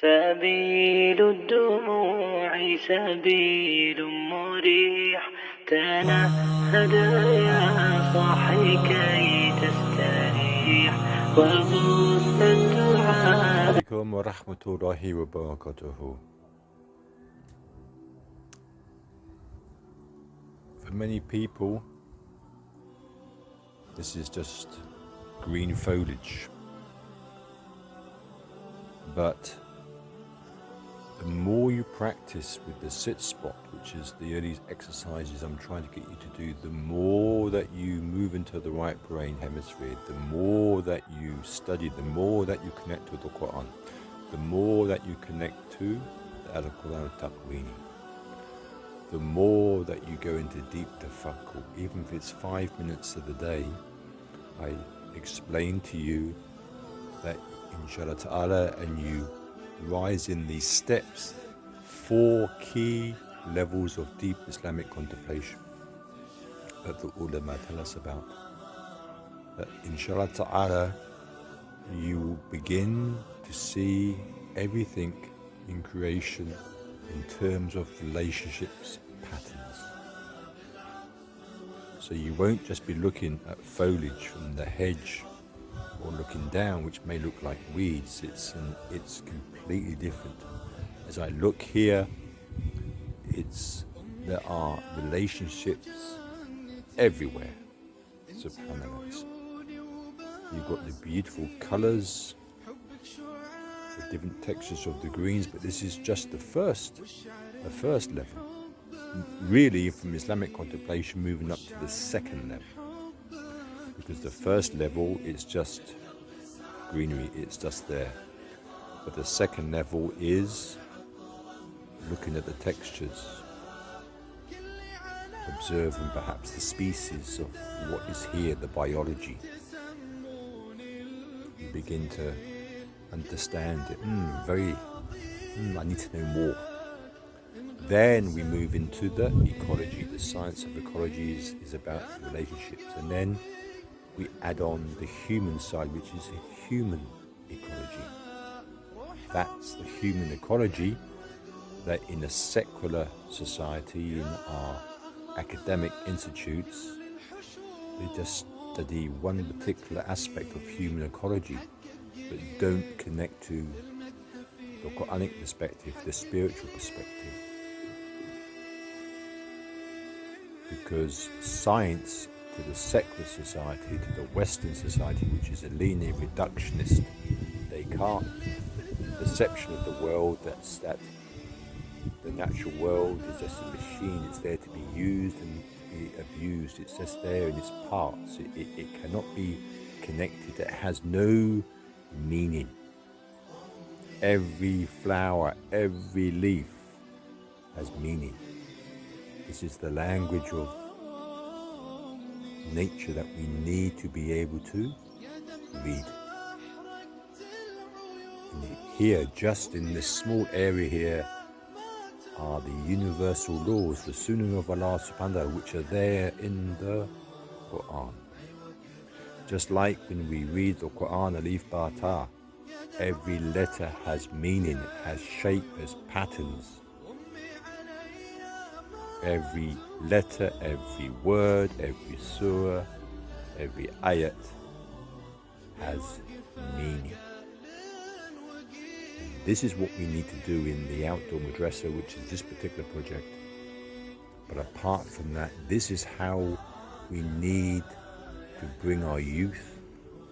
سبيل الدموع سبيل مريح تنهد يا صاحي كي تستريح وبث الدعاء. عليكم ورحمة الله وبركاته. For many people, this is just green foliage, but the more you practice with the sit spot, which is the early exercises I'm trying to get you to do, the more that you move into the right brain hemisphere, the more that you study, the more that you connect with the Quran, the more that you connect to the Al-Quran Taqweeni, the more that you go into deep tafakkur. Even if it's 5 minutes of the day, I explain to you that inshallah ta'ala, and you rise in these steps, 4 key levels of deep Islamic contemplation that the ulama tell us about. That inshallah ta'ala, you begin to see everything in creation in terms of relationships, patterns. So you won't just be looking at foliage from the hedge or looking down, which may look like weeds. It's completely different. As I look here, there are relationships everywhere. SubhanAllah. You've got the beautiful colors, the different textures of the greens, but this is just the first level. Really, from Islamic contemplation, moving up to the second level. Because the first level is just greenery, it's just there. But the second level is looking at the textures, observing perhaps the species of what is here, the biology. You begin to understand it. I need to know more. Then we move into the ecology. The science of ecology is about relationships. And then we add on the human side, which is a human ecology. That's the human ecology that in a secular society, in our academic institutes, they just study one particular aspect of human ecology, but don't connect to the Quranic perspective, the spiritual perspective. Because science, to the secular society, to the Western society, which is a linear reductionist Descartes perception of the world, that the natural world is just a machine, it's there to be used and be abused, it's just there in its parts, it cannot be connected, it has no meaning. Every flower, every leaf has meaning. This is the language of nature that we need to be able to read. And here, just in this small area here, are the universal laws, the sunnah of Allah subhanahu wa ta'ala, which are there in the Quran. Just like when we read the Quran, alif ba ta, every letter has meaning, it has shape, has patterns. Every letter, every word, every surah, every ayat has meaning. And this is what we need to do in the outdoor madrasa, which is this particular project. But apart from that, this is how we need to bring our youth,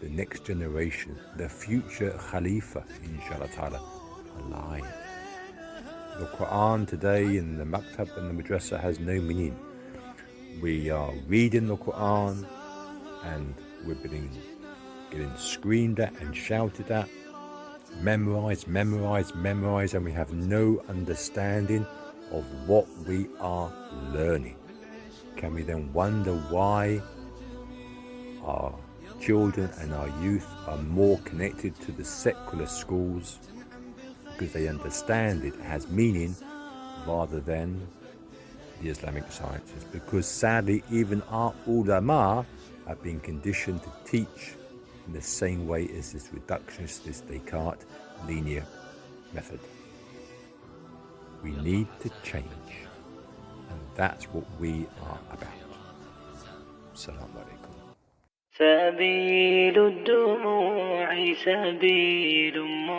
the next generation, the future Khalifa, inshallah ta'ala, alive. The Quran today in the maktab and the madrasa has no meaning. We are reading the Quran and we're getting screamed at and shouted at, memorize, and we have no understanding of what we are learning. Can we then wonder why our children and our youth are more connected to the secular schools? Because they understand it has meaning rather than the Islamic sciences. Because sadly, even our ulama have been conditioned to teach in the same way as this reductionist, this Descartes linear method. We need to change, and that's what we are about. Assalamu alaikum. سبيل الدموع سبيل